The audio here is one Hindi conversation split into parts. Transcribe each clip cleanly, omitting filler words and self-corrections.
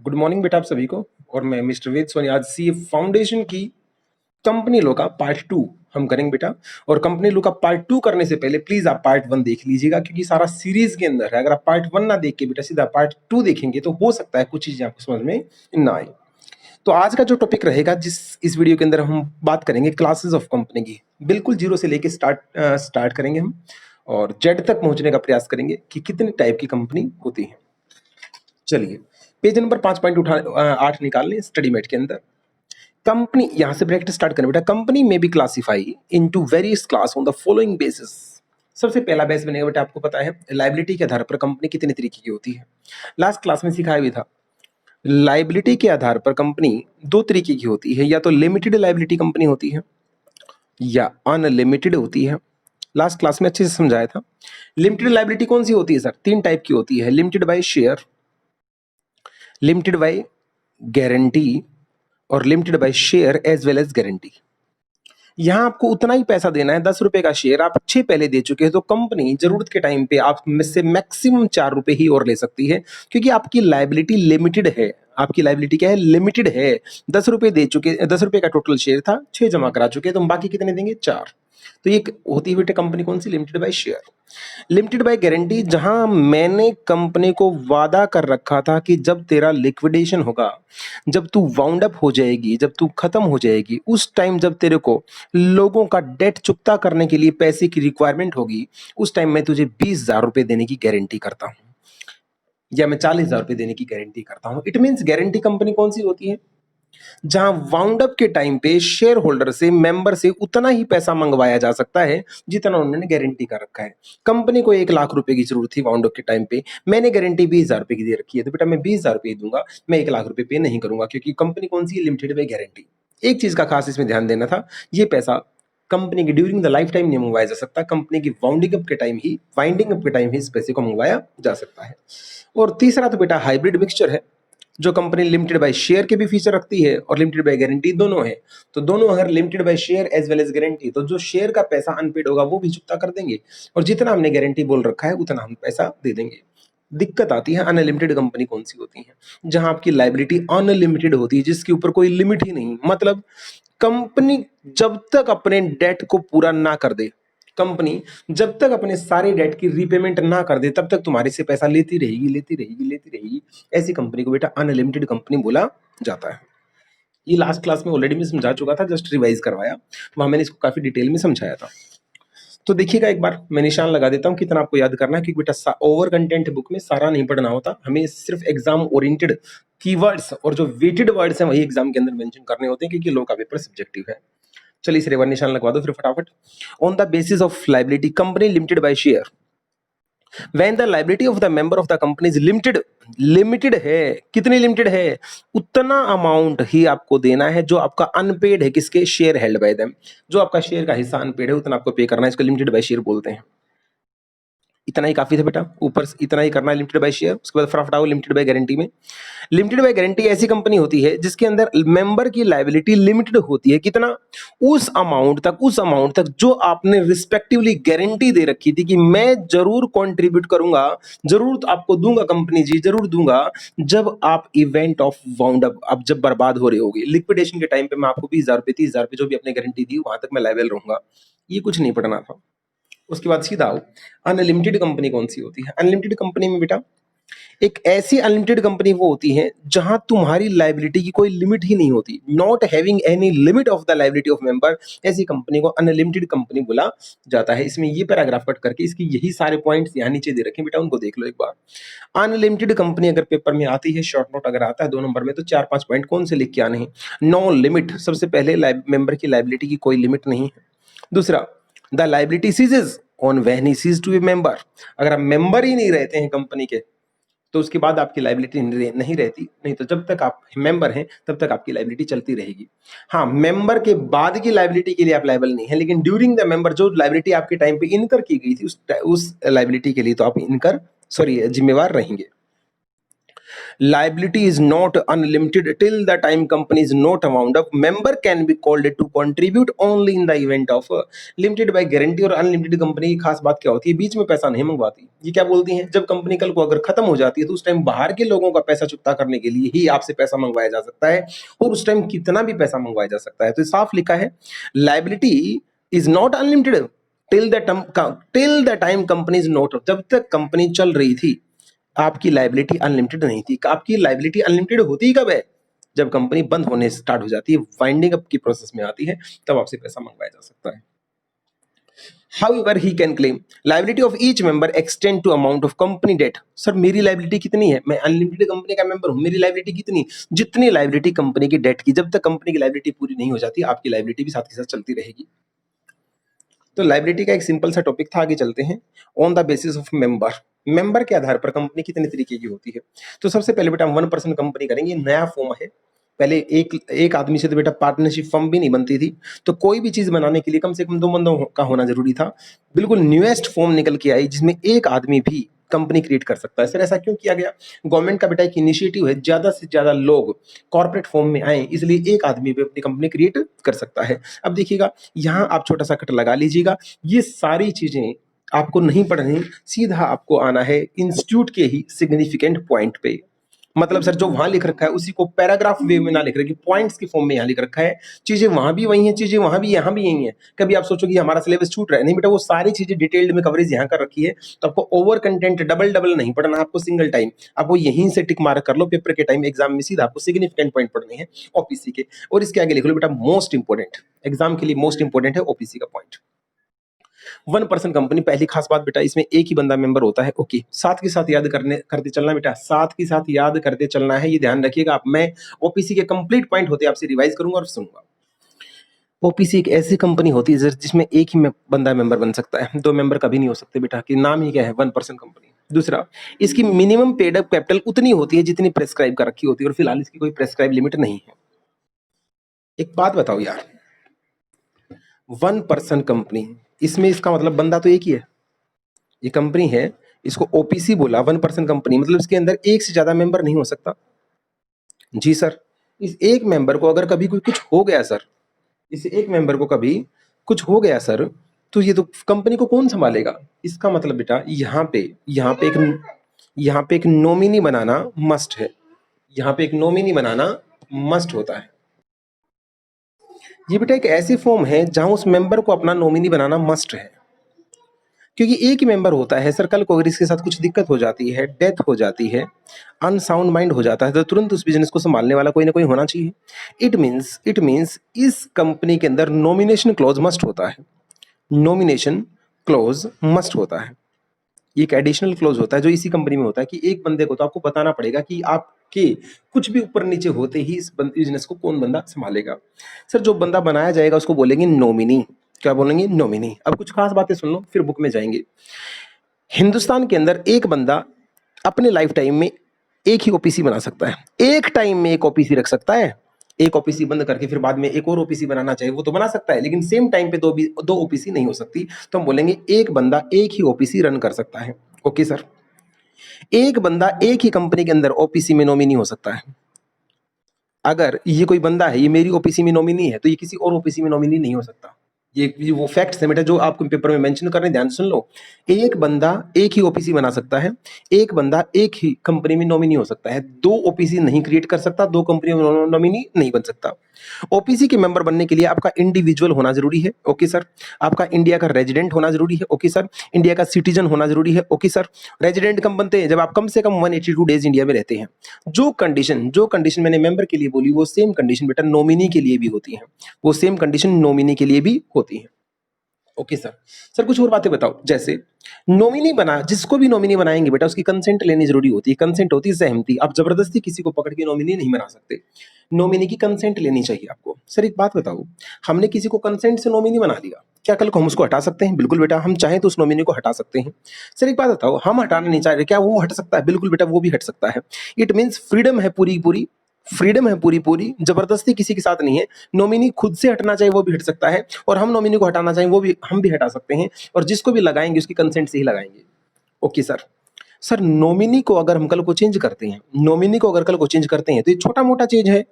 गुड मॉर्निंग बेटा आप सभी को। और मैं मिस्टर वेद सोनी आज सी फाउंडेशन की कंपनी लॉ का पार्ट 2 हम करेंगे बेटा। और कंपनी लॉ का पार्ट 2 करने से पहले प्लीज आप पार्ट 1 देख लीजिएगा, क्योंकि सारा सीरीज के अंदर है। अगर आप पार्ट 1 ना देख के बेटा सीधा पार्ट 2 देखेंगे तो हो सकता है कुछ चीजें आपको समझ में ना आए। तो आज का जो टॉपिक रहेगा, इस वीडियो के अंदर हम बात करेंगे क्लासेस ऑफ कंपनी की। बिल्कुल जीरो से लेके स्टार्ट करेंगे हम, और जेड तक पहुंचने का प्रयास करेंगे कि कितने टाइप की कंपनी होती है। चलिए पेज नंबर 5.8 निकाल लें स्टडी मेट के अंदर। कंपनी, यहां से ब्रैकेट स्टार्ट करें बेटा। कंपनी में be classified into various class on the following basis. सबसे पहला बेस बनेगा बेटा, आपको पता है लायबिलिटी के आधार पर कंपनी कितने तरीके की होती है। लास्ट क्लास में सिखाया भी था। लायबिलिटी के आधार पर कंपनी दो तरीके की होती है, या तो लिमिटेड लायबिलिटी कंपनी होती है या अनलिमिटेड होती है। लास्ट क्लास में अच्छे से समझाया था। लिमिटेड लायबिलिटी कौन सी होती है सर? तीन टाइप की होती है, limited by share, limited by guarantee और limited by share as well as guarantee. यहां आपको उतना ही पैसा देना है, 10 रुपए का शेयर आप 6 पहले दे चुके हैं, तो कंपनी जरूरत के टाइम पे आप में से मैक्सिमम 4 रुपए ही और ले सकती है, क्योंकि आपकी लायबिलिटी लिमिटेड है। आपकी लायबिलिटी क्या है? लिमिटेड है। 10 रुपए दे चुके, 10 रुपए का टोटल शेयर था, 6 जमा करा चुके, तो हम बाकी कितने देंगे? 4। तो ये होती हुई कंपनी कौन सी? Limited by share. Limited by guarantee, जहां मैंने कंपनी को वादा कर रखा था कि जब तेरा लिक्विडेशन होगा, जब तू वाउंड अप हो जाएगी, जब तू खत्म हो जाएगी, उस टाइम जब तेरे को लोगों का डेट चुकता करने के लिए पैसे की रिक्वायरमेंट होगी, उस टाइम मैं तुझे 20,000 रुपए देने की गारंटी करता हूं, या मैं 40,000 रुपए देने की गारंटी करता हूं। इट मीन्स गारंटी कंपनी कौन सी होती है? जहां वाउंड अप के टाइम पे शेयर होल्डर से, मेंबर से उतना ही पैसा मंगवाया जा सकता है जितना उन्होंने गारंटी कर रखा है। कंपनी को 1 लाख रुपए की जरूरत थी वाउंड अप के टाइम पे, मैंने गारंटी 20,000 रुपए की दे रखी है, तो बेटा मैं 20,000 रुपए दूंगा, मैं 1 लाख रुपए पे नहीं करूंगा, क्योंकि कंपनी कौन सी? Limited by guarantee. एक चीज का खास इसमें ध्यान देना था, ये पैसा कंपनी की ड्यूरिंग द लाइफ टाइम नहीं मंगवाया जा सकता, कंपनी की वाउंडिंग अप के टाइम ही, वाइंडिंग अप के टाइम ही इस पैसे को मंगवाया जा सकता है। और तीसरा तो बेटा हाइब्रिड मिक्सचर है, जो कंपनी लिमिटेड बाय शेयर के भी फीचर रखती है और लिमिटेड बाय गारंटी दोनों है। तो दोनों अगर limited by share as well as guarantee, तो जो शेयर का पैसा अनपेड होगा वो भी चुकता कर देंगे, और जितना हमने गारंटी बोल रखा है उतना हम पैसा दे देंगे। दिक्कत आती है अनलिमिटेड कंपनी कौन सी होती है? जहां आपकी लायबिलिटी अनलिमिटेड होती है, जिसके ऊपर कोई लिमिट ही नहीं। मतलब कंपनी जब तक अपने डेट को पूरा ना कर दे, कंपनी जब तक अपने सारे डेट की रीपेमेंट ना कर दे, तब तक तुम्हारे से पैसा लेती रहेगी, लेती रहेगी, लेती रहेगी। ऐसी कंपनी को बेटा अनलिमिटेड कंपनी बोला जाता है। ये लास्ट क्लास में ऑलरेडी मैं समझा चुका था, जस्ट रिवाइज करवाया, वहां मैंने इसको काफी डिटेल में समझाया था। तो देखिएगा एक बार मैं निशान लगा देता हूं कितना आपको याद करना है, क्योंकि बेटा ओवर कंटेंट बुक में सारा नहीं पढ़ना होता, हमें सिर्फ एग्जाम ओरिएंटेड कीवर्ड्स और जो वेटेड वर्ड्स हैं वही एग्जाम के अंदर मेंशन करने होते हैं, क्योंकि लॉ का पेपर सब्जेक्टिव है। चलिए इस रेवर निशान लगवा दो फिर फटाफट। On the basis of liability company limited by share, when the liability of the member of the company is limited, limited है। कितनी लिमिटेड है? उतना अमाउंट ही आपको देना है जो आपका अनपेड है। किसके? Share held by them. जो आपका शेयर का हिस्सा अनपेड है उतना आपको पे करना है, इसको लिमिटेड बाय शेयर बोलते हैं। इतना ही काफी था बेटा, ऊपर इतना ही करना है लिमिटेड बाय शेयर। उसके बाद फटाफट आओ लिमिटेड बाय गारंटी में। लिमिटेड बाय गारंटी ऐसी कंपनी होती है जिसके अंदर मेंबर की लायबिलिटी लिमिटेड होती है। कितना? उस अमाउंट तक, उस अमाउंट तक जो आपने रिस्पेक्टिवली गारंटी दे रखी थी कि मैं जरूर कंट्रीब्यूट करूंगा, जरूर आपको दूंगा कंपनी जी, जरूर दूंगा, जब आप इवेंट ऑफ वाउंड अप, आप जब बर्बाद हो रहे होगे, लिक्विडेशन के टाइम पे मैं आपको 20,000 रुपए, 30,000 रुपए जो भी आपने गारंटी दी वहां तक मैं लायबल रहूंगा। ये कुछ नहीं पढ़ना था। उसके बाद सीधा आओ, अनलिमिटेड कंपनी कौन सी होती है? अनलिमिटेड कंपनी में बेटा एक ऐसी अनलिमिटेड कंपनी वो होती है जहां तुम्हारी लायबिलिटी की कोई लिमिट ही नहीं होती, not having any limit of the liability of member. ऐसी कंपनी को अनलिमिटेड कंपनी बोला जाता है। इसमें ये पैराग्राफ कट करके इसकी यही सारे पॉइंट्स यहाँ नीचे दे रखे बेटा, उनको देख लो एक बार। अनलिमिटेड कंपनी अगर पेपर में आती है, शॉर्ट नोट अगर आता है 2 नंबर में, तो 4-5 पॉइंट कौन से लिख के आने हैं? नो लिमिट, सबसे पहले मेंबर की लायबिलिटी की कोई लिमिट नहीं है। दूसरा, the liability ceases on when he cease to be member. अगर आप मेंबर ही नहीं रहते हैं कंपनी के, तो उसके बाद आपकी लायबिलिटी नहीं रहती। नहीं तो जब तक आप मेंबर हैं तब तक आपकी लायबिलिटी चलती रहेगी। हाँ, मेंबर के बाद की लायबिलिटी के लिए आप लायबल नहीं है, लेकिन ड्यूरिंग द मेंबर जो लायबिलिटी आपके टाइम पे इनकर की गई थी, उस लायबिलिटी के लिए तो आप जिम्मेवार रहेंगे। Liability is not unlimited till the time company is not wound up. Member can be called to contribute only in the event of limited by guarantee। और अनलिमिटेड कंपनी की खास बात क्या होती है, बीच में पैसा नहीं मंगवाती। ये क्या बोलती हैं, जब कंपनी कल को अगर खत्म हो जाती है तो उस टाइम बाहर के लोगों का पैसा चुकता करने के लिए ही आपसे पैसा मंगवाया जा सकता है, और उस टाइम कितना भी पैसा मंगवाया जा सकता है। तो साफ लिखा है, liability is not unlimited till the time company is not. जब तक कंपनी चल रही थी आपकी लाइबिलिटी अनलिमिटेड नहीं थी। आपकी लाइबिलिटी अनलिमिटेड होती ही कब है, जब कंपनी बंद होने स्टार्ट हो जाती है, वाइंडिंग अप की प्रोसेस में आती है, तब आपसे पैसा मंगवाया जा सकता है। However, he can claim liability of each member extend to amount of company debt। Sir मेरी लाइबिलिटी कितनी है, मैं अनलिमिटेड कंपनी का मेंबर हूं, मेरी लाइबिलिटी कितनी, जितनी लाइबिलिटी कंपनी की डेट की। जब तक कंपनी की लाइबिलिटी पूरी नहीं हो जाती, आपकी लाइबिलिटी भी साथ ही साथ चलती रहेगी। तो लाइबिलिटी का एक सिंपल सा टॉपिक था, आगे चलते हैं। On the basis of member के आधार पर कंपनी कितने तरीके की होती है। तो सबसे पहले बेटा 1% कंपनी करेंगे, नया फॉर्म है। पहले एक आदमी से तो बेटा पार्टनरशिप फर्म भी नहीं बनती थी, तो कोई भी चीज बनाने के लिए कम से कम 2 बंदों का होना जरूरी था। बिल्कुल न्यूएस्ट फॉर्म निकल के आई जिसमें एक आदमी भी कंपनी क्रिएट कर सकता है। सर ऐसा क्यों किया गया, गवर्नमेंट का बेटा एक इनिशिएटिव है, ज्यादा से ज्यादा लोग कॉर्पोरेट फॉर्म में आए, इसलिए एक आदमी भी अपनी कंपनी क्रिएट कर सकता है। अब देखिएगा, यहां आप छोटा सा कट लगा लीजिएगा, ये सारी चीजें आपको नहीं पढ़नी, सीधा आपको आना है इंस्टीट्यूट के ही सिग्निफिकेंट पॉइंट पे। मतलब सर जो वहां लिख रखा है उसी को पैराग्राफ वे में ना लिख रखा है, पॉइंट्स के फॉर्म में यहाँ लिख रखा है। चीजें वहां भी वही हैं, चीजें वहां भी यहाँ भी यही हैं। कभी आप सोचो कि हमारा सिलेबस छूट रहा है, नहीं बेटा, वो सारी चीजें डिटेल्ड में कवरेज यहाँ कर रखी है। तो आपको ओवर कंटेंट डबल नहीं पढ़ना, आपको सिंगल टाइम, आपको यहीं से टिक मार्क कर लो। पेपर के टाइम एग्जाम में सीधा आपको सिग्निफिकेंट पॉइंट पढ़ने हैं ओपीसी के, और इसके आगे लिख लो बेटा मोस्ट इंपोर्टेंट, एग्जाम के लिए मोस्ट इंपोर्टेंट है ओपीसी का पॉइंट। 1% कंपनी, पहली खास बात बेटा इसमें एक ही बंदा मेंबर होता है। ओके, साथ के साथ याद करते चलना बेटा, साथ के साथ याद करते चलना है, ये ध्यान रखिएगा आप। मैं ओपीसी के कंप्लीट पॉइंट होते आपसे रिवाइज करूंगा और सुनूंगा। ओपीसी एक ऐसी कंपनी होती है जिसमें एक ही बंदा मेंबर बन सकता है, 2 मेंबर कभी नहीं हो सकते बेटा, कि नाम ही क्या है, 1% कंपनी। दूसरा, इसकी मिनिमम पेड अप कैपिटल उतनी होती है जितनी प्रेस्क्राइब कर रखी होती है, और फिलहाल इसकी कोई प्रेस्क्राइब लिमिट नहीं है। एक बात बताओ यार, 1% कंपनी, इसमें इसका मतलब बंदा तो एक ही है, ये कंपनी है, इसको ओपीसी बोला, 1% कंपनी, मतलब इसके अंदर एक से ज्यादा मेंबर नहीं हो सकता। जी सर, इस एक मेंबर को अगर कभी कोई कुछ हो गया सर, इस एक मेंबर को कभी कुछ हो गया सर, तो ये तो कंपनी को कौन संभालेगा। इसका मतलब बेटा यहाँ पे एक नॉमिनी बनाना मस्ट है, यहाँ पे एक नॉमिनी बनाना मस्ट होता है। ये बेटा एक ऐसी फॉर्म है जहां उस मेंबर को अपना नॉमिनी बनाना मस्ट है, क्योंकि एक ही मेंबर होता है। सर कल को अगर इसके साथ कुछ दिक्कत हो जाती है, डेथ हो जाती है, अनसाउंड माइंड हो जाता है, तो तुरंत उस बिजनेस को संभालने वाला कोई ना कोई होना चाहिए। इट मींस इस कंपनी के अंदर नॉमिनेशन क्लॉज मस्ट होता है, नॉमिनेशन क्लॉज मस्ट होता है। ये एक एडिशनल क्लॉज होता है जो इसी कंपनी में होता है, कि एक बंदे को तो आपको बताना पड़ेगा कि आपके कुछ भी ऊपर नीचे होते ही इस बिजनेस को कौन बंदा संभालेगा। सर जो बंदा बनाया जाएगा उसको बोलेंगे नॉमिनी। क्या बोलेंगे, नॉमिनी। अब कुछ खास बातें सुन लो, फिर बुक में जाएंगे। हिंदुस्तान के अंदर एक बंदा अपने लाइफ टाइम में एक ही ओपीसी बना सकता है, एक टाइम में एक ओपीसी रख सकता है। एक ओपीसी बंद करके फिर बाद में एक और ओपीसी बनाना चाहिए, वो तो बना सकता है, लेकिन सेम टाइम पे दो ओपीसी नहीं हो सकती। तो हम बोलेंगे एक बंदा एक ही ओपीसी रन कर सकता है। ओके सर, एक बंदा एक ही कंपनी के अंदर ओपीसी में नॉमिनी हो सकता है। अगर ये कोई बंदा है, ये मेरी ओपीसी में नॉमिनी है, तो ये किसी और ओपीसी में नॉमिनी नहीं हो सकता। ये वो फैक्ट्स है बेटा जो आपको पेपर में मेंशन कर रहे हैं, ध्यान सुन लो। एक बंदा एक ही ओपीसी बना सकता है, एक बंदा एक ही कंपनी में नॉमिनी हो सकता है, 2 ओपीसी नहीं क्रिएट कर सकता, 2 कंपनी में नॉमिनी नहीं बन सकता। ओपीसी के मेंबर बनने के लिए आपका इंडिविजुअल होना जरूरी है। ओके सर, आपका इंडिया का रेजिडेंट होना जरूरी है। ओके सर, इंडिया का सिटीजन होना जरूरी है। ओके सर, रेजिडेंट कब बनते हैं, जब आप कम से कम 182 डेज इंडिया में रहते हैं। जो कंडीशन मैंने मेंबर के लिए बोली, वो सेम कंडीशन बेटा नॉमिनी के लिए भी होती है, वो सेम कंडीशन नॉमिनी के लिए भी होती है। ओके सर कुछ और बातें बताओ, जैसे नॉमिनी बना, जिसको भी नॉमिनी बनाएंगे बेटा उसकी कंसेंट लेनी जरूरी होती है। कंसेंट होती है सहमति, आप जबरदस्ती किसी को पकड़ के नॉमिनी नहीं बना सकते, नॉमिनी की कंसेंट लेनी चाहिए आपको। सर एक बात बताओ, हमने किसी को कंसेंट से नॉमिनी बना लिया, क्या कल को हम उसको हटा सकते हैं? बिल्कुल बेटा, हम चाहें तो उस नॉमिनी को हटा सकते हैं। सर एक बात बताओ, हम हटाना नहीं चाह रहे, क्या वो हट सकता है? बिल्कुल बेटा, वो भी हट सकता है। इट मीन्स फ्रीडम है पूरी, जबरदस्ती किसी के साथ नहीं है। नॉमिनी खुद से हटना चाहिए वो भी हट सकता है, और हम नॉमिनी को हटाना चाहिए वो भी हम भी हटा सकते हैं, और जिसको भी लगाएंगे उसकी कंसेंट से ही लगाएंगे। ओके सर, सर नॉमिनी को अगर हम कल को चेंज करते हैं, नॉमिनी को अगर कल को चेंज करते हैं तो ये छोटा मोटा चेंज है,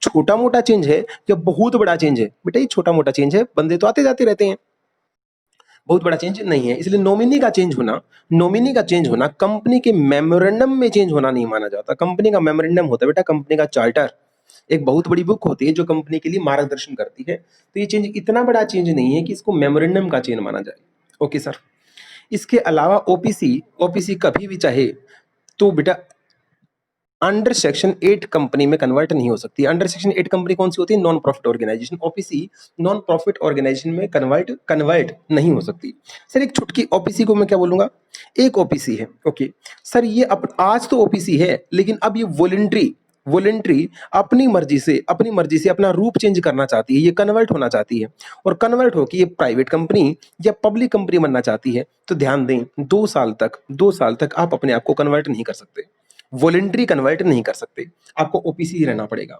छोटा मोटा चेंज है या बहुत बड़ा चेंज है? बेटा ये छोटा मोटा चेंज है, बंदे तो आते जाते रहते हैं, बहुत बड़ा चेंज नहीं है। इसलिए नॉमिनी का चेंज होना, नॉमिनी का चेंज होना कंपनी के मेमोरेंडम में चेंज होना नहीं माना जाता। कंपनी का मेमोरेंडम होता है बेटा कंपनी का चार्टर, एक बहुत बड़ी बुक होती है जो कंपनी के लिए मार्गदर्शन करती है। तो ये चेंज इतना बड़ा चेंज नहीं है कि इसको मेमोरेंडम का चेंज माना जाए। Okay sir. इसके अलावा ओपीसी, ओपीसी कभी भी चाहे तो बेटा अंडर सेक्शन 8 कंपनी में कन्वर्ट नहीं हो सकती। अंडर सेक्शन 8 कंपनी कौन सी होती है? Non profit organisation. OPC non profit organisation में कन्वर्ट नहीं हो सकती। सर एक छुटकी ओपीसी को मैं क्या बोलूंगा? एक ओपीसी है। ओके सर ये आज तो ओपीसी है लेकिन अब ये वॉलेंट्री अपनी मर्जी से अपना रूप चेंज करना चाहती है, ये कन्वर्ट होना चाहती है और कन्वर्ट होकर ये प्राइवेट कंपनी या पब्लिक कंपनी बनना चाहती है। तो ध्यान दें 2 साल तक आप अपने आप को कन्वर्ट नहीं कर सकते, वॉलेंट्री कन्वर्ट नहीं कर सकते, आपको ओपीसी ही रहना पड़ेगा।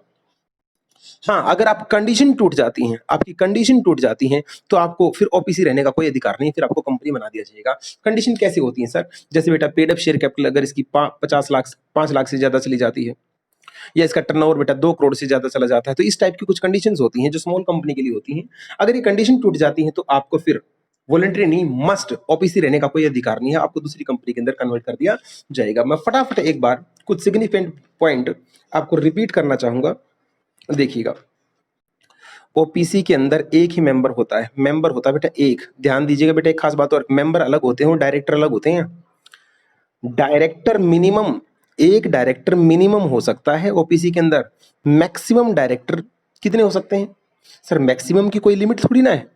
हाँ अगर आप कंडीशन टूट जाती हैं, आपकी कंडीशन टूट जाती हैं तो आपको फिर ओपीसी रहने का कोई अधिकार नहीं, फिर आपको कंपनी बना दिया जाएगा। कंडीशन कैसे होती है सर? जैसे बेटा पेड अप शेयर कैपिटल अगर इसकी 50 लाख 5 लाख से ज्यादा चली जाती है या इसका टर्नओवर बेटा 2 करोड़ से ज्यादा चला जाता है, तो इस टाइप की कुछ कंडीशंस होती हैं जो स्मॉल कंपनी के लिए होती हैं। अगर ये कंडीशन टूट जाती है तो आपको फिर वॉलंटरी नहीं मस्ट ओपीसी रहने का कोई अधिकार नहीं है, आपको दूसरी कंपनी के अंदर कन्वर्ट कर दिया जाएगा। मैं फटाफट एक बार कुछ सिग्निफिकेंट पॉइंट आपको रिपीट करना चाहूंगा, देखिएगा। ओपीसी के अंदर एक ही मेंबर होता है, मेंबर होता है बेटा एक। ध्यान दीजिएगा बेटा एक खास बात और, मेंबर अलग होते हैं और डायरेक्टर अलग होते हैं। डायरेक्टर मिनिमम, एक डायरेक्टर मिनिमम हो सकता है ओपीसी के अंदर, मैक्सिमम डायरेक्टर कितने हो सकते हैं? सर मैक्सिमम की कोई लिमिट थोड़ी ना है,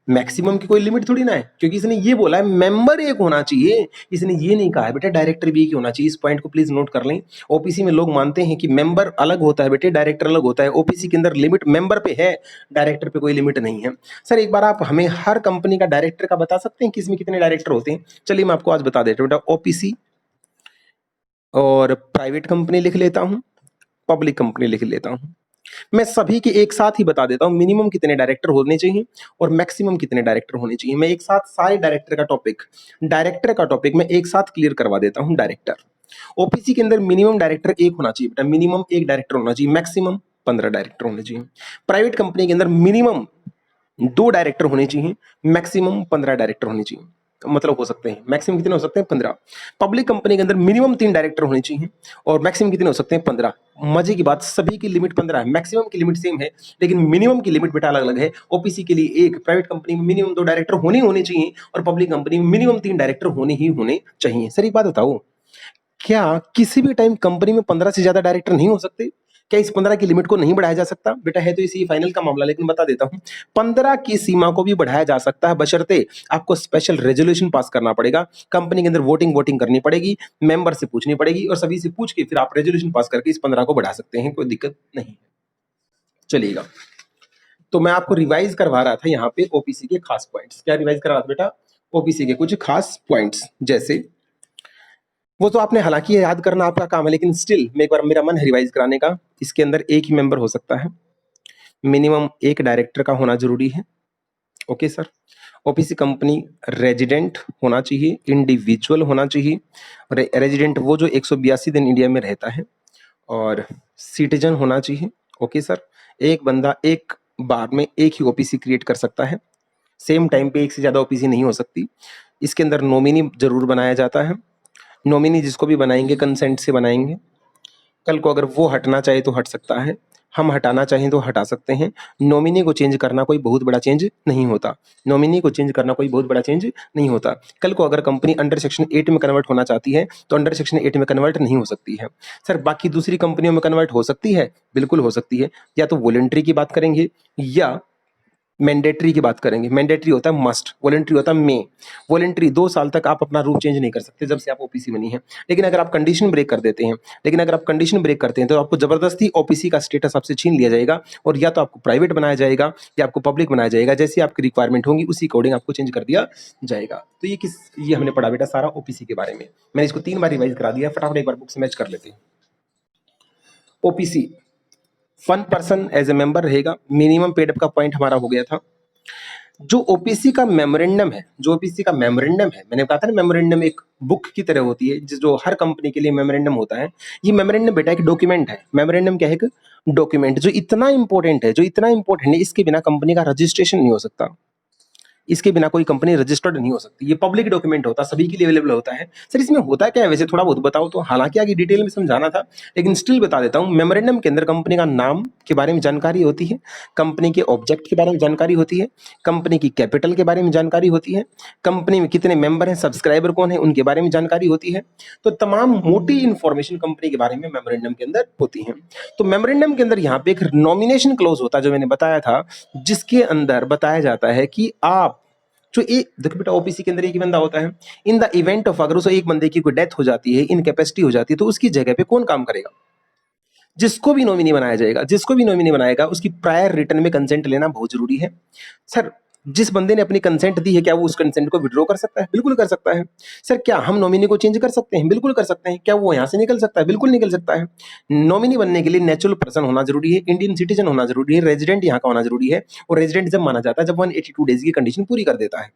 मैक्सिमम की कोई लिमिट थोड़ी ना है, क्योंकि इसने ये बोला है मेंबर एक होना चाहिए, इसने ये नहीं कहा है बेटा डायरेक्टर भी एक ही होना चाहिए। इस पॉइंट को प्लीज नोट कर लें। ओपीसी में लोग मानते हैं कि मेंबर अलग होता है बेटे, डायरेक्टर अलग होता है। ओपीसी के अंदर लिमिट मेंबर पे है, डायरेक्टर पे कोई लिमिट नहीं है। सर एक बार आप हमें हर कंपनी का डायरेक्टर का बता सकते हैं कि इसमें कितने डायरेक्टर होते हैं? चलिए मैं आपको आज बता देता हूँ बेटा। ओपीसी और प्राइवेट कंपनी लिख लेता हूं, पब्लिक कंपनी लिख लेता हूं। मैं सभी के एक साथ ही बता देता हूं मिनिमम कितने डायरेक्टर होने चाहिए और मैक्सिमम कितने डायरेक्टर होने चाहिए। मैं एक साथ सारे डायरेक्टर का टॉपिक मैं एक साथ क्लियर करवा देता हूं। डायरेक्टर ओपीसी के अंदर मिनिमम डायरेक्टर एक होना चाहिए बेटा, मिनिमम एक डायरेक्टर होना चाहिए, मैक्सिमम 15 डायरेक्टर होने चाहिए। प्राइवेट कंपनी के अंदर मिनिमम 2 डायरेक्टर होने चाहिए, मैक्सिमम 15 डायरेक्टर होने चाहिए, मतलब हो सकते हैं मैक्सिमम कितने हो सकते हैं? 15। पब्लिक कंपनी के अंदर मिनिमम 3 डायरेक्टर होने चाहिए और मैक्सिमम कितने हो सकते हैं? 15। मजे की बात सभी की लिमिट 15 है, मैक्सिमम की लिमिट सेम है लेकिन मिनिमम की लिमिट बेटा अलग अलग है। ओपीसी के लिए एक, प्राइवेट कंपनी में मिनिमम 2 डायरेक्टर होने चाहिए और पब्लिक कंपनी में मिनिमम 3 डायरेक्टर होने चाहिए। सर एक बात बताओ, क्या किसी भी टाइम कंपनी में 15 से ज्यादा डायरेक्टर नहीं हो सकते? क्या इस 15 की लिमिट को नहीं बढ़ाया जा सकता? बेटा है तो इसी फाइनल का मामला, लेकिन बता देता हूं 15 की सीमा को भी बढ़ाया जा सकता है, बशर्ते आपको स्पेशल रेजोल्यूशन पास करना पड़ेगा, कंपनी के अंदर वोटिंग करनी पड़ेगी, मेंबर से पूछनी पड़ेगी और सभी से पूछ के फिर आप रेजोल्यूशन पास करके इस 15 को बढ़ा सकते हैं, कोई दिक्कत नहीं। चलिएगा, तो मैं आपको रिवाइज करवा रहा था यहाँ पे ओपीसी के खास पॉइंट्स। क्या रिवाइज करा रहा था बेटा? ओपीसी के कुछ खास पॉइंट्स, जैसे वो तो आपने हालांकि याद करना आपका काम है, लेकिन स्टिल मैं एक बार मेरा मन है रिवाइज कराने का। इसके अंदर एक ही मेंबर हो सकता है, मिनिमम एक डायरेक्टर का होना जरूरी है। Okay sir. OPC company resident होना चाहिए, इंडिविजुअल होना चाहिए। रेजिडेंट वो जो 182 दिन इंडिया में रहता है, और सिटीजन होना चाहिए। Okay sir. एक बंदा एक बार में एक ही ओपीसी क्रिएट कर सकता है, सेम टाइम पे एक से ज्यादा ओपीसी नहीं हो सकती। इसके अंदर नॉमिनी जरूर बनाया जाता है, नॉमिनी जिसको भी बनाएंगे कंसेंट से बनाएंगे। कल को अगर वो हटना चाहे तो हट सकता है, हम हटाना चाहें तो हटा सकते हैं। नॉमिनी को चेंज करना कोई बहुत बड़ा चेंज नहीं होता, नॉमिनी को चेंज करना कोई बहुत बड़ा चेंज नहीं होता। कल को अगर कंपनी अंडर सेक्शन 8 में कन्वर्ट होना चाहती है तो अंडर सेक्शन 8 में कन्वर्ट नहीं हो सकती है। सर बाकी दूसरी कंपनियों में कन्वर्ट हो सकती है, बिल्कुल हो सकती है। या तो वॉलंटरी की बात करेंगे या मैंडेटरी की बात करेंगे। मैंडेटरी होता है मस्ट, वॉलंटरी होता है मे। वॉलंटरी 2 साल तक आप अपना रूप चेंज नहीं कर सकते जब से आप ओपीसी बनी है, लेकिन अगर आप कंडीशन ब्रेक कर देते हैं, तो आपको जबरदस्ती ओपीसी का स्टेटस आपसे छीन लिया जाएगा और या तो आपको प्राइवेट बनाया जाएगा या आपको पब्लिक बनाया जाएगा। जैसी आपकी रिक्वायरमेंट होगी उसी अकॉर्डिंग आपको चेंज कर दिया जाएगा। तो ये हमने पढ़ा बेटा सारा ओपीसी के बारे में। मैंने इसको 3 बार रिवाइज करा दिया, फटाफट एक बार बुक से मैच कर लेते हैं। OPC 1 person as a member रहेगा, मिनिमम पेड अप का पॉइंट हमारा हो गया था। जो ओपीसी का मेमोरेंडम है, जो ओपीसी का मेमोरेंडम है, मैंने कहा था ना मेमोरेंडम एक बुक की तरह होती है, जो हर कंपनी के लिए मेमोरेंडम होता है। ये मेमोरेंडम बेटा एक डॉक्यूमेंट है। मेमोरेंडम क्या है? एक डॉक्यूमेंट जो इतना इंपॉर्टेंट है, जो इतना इंपॉर्टेंट है, इसके बिना कंपनी का रजिस्ट्रेशन नहीं हो सकता। इसके बिना कोई कंपनी रजिस्टर्ड नहीं हो सकती। ये पब्लिक डॉक्यूमेंट होता है, सभी के लिए अवेलेबल होता है। सर इसमें होता क्या है वैसे, थोड़ा बहुत बताओ तो। हालांकि आगे डिटेल में समझाना था, लेकिन स्टिल बता देता हूँ। मेमोरेंडम के अंदर कंपनी का नाम के बारे में जानकारी होती है, कंपनी के ऑब्जेक्ट के बारे में जानकारी होती है, कंपनी की कैपिटल के बारे में जानकारी होती है, कंपनी में कितने मेंबर हैं, सब्सक्राइबर कौन है, उनके बारे में जानकारी होती है। तो तमाम मोटी इंफॉर्मेशन कंपनी के बारे में मेमोरेंडम के अंदर होती है। तो मेमोरेंडम के अंदर यहाँ पे एक नॉमिनेशन क्लोज होता है, जो मैंने बताया था, जिसके अंदर बताया जाता है कि आप जो एक देखो बेटा, ओपीसी के अंदर एक ही बंदा होता है। इन द इवेंट ऑफ, अगर उस एक बंदे की कोई डेथ हो जाती है, इनकैपेसिटी हो जाती है, तो उसकी जगह पे कौन काम करेगा? जिसको भी नॉमिनी बनाया जाएगा, जिसको भी नॉमिनी बनाएगा, उसकी प्रायर रिटर्न में कंसेंट लेना बहुत जरूरी है। सर जिस बंदे ने अपनी कंसेंट दी है, क्या वो उस कंसेंट को विड्रॉ कर सकता है? बिल्कुल कर सकता है। सर क्या हम नॉमिनी को चेंज कर सकते हैं? बिल्कुल कर सकते हैं। क्या वो यहाँ से निकल सकता है? बिल्कुल निकल सकता है। नॉमिनी बनने के लिए नेचुरल पर्सन होना जरूरी है, इंडियन सिटीजन होना जरूरी है, रेजिडेंट यहाँ का होना जरूरी है। और रेजिडेंट जब माना जाता है जब 182 डेज की कंडीशन पूरी कर देता है।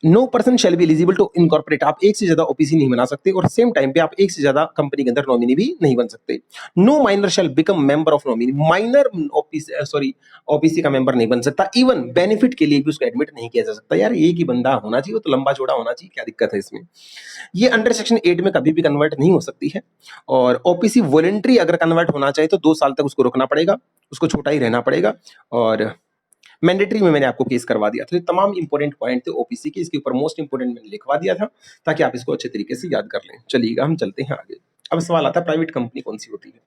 No person shall be eligible to incorporate, आप एक से ज्यादा ओपीसी नहीं बना सकते, और सेम टाइम पे आप एक से ज्यादा कंपनी के अंदर नॉमिनी भी नहीं बन सकते। No minor shall become member of nominee, minor OPC OPC का मेंबर नहीं बन सकता। इवन बेनिफिट के लिए भी उसको एडमिट नहीं किया जा सकता। यार एक ही बंदा होना चाहिए, वो तो लंबा चौड़ा होना चाहिए, क्या दिक्कत है इसमें? ये अंडर सेक्शन 8 में कभी भी कन्वर्ट नहीं हो सकती है। और ओपीसी वॉलंटरी अगर कन्वर्ट होना चाहे तो 2 साल तक उसको रुकना पड़ेगा, उसको छोटा ही रहना पड़ेगा। और मैंडेटरी में मैंने आपको केस करवा दिया था। तो तमाम इंपॉर्टेंट पॉइंट थे ओपीसी के, इसके ऊपर मोस्ट इंपॉर्टेंट मैंने लिखवा दिया था ताकि आप इसको अच्छे तरीके से याद कर लें। चलिएगा हम चलते हैं आगे। अब सवाल आता है प्राइवेट कंपनी कौन सी होती है?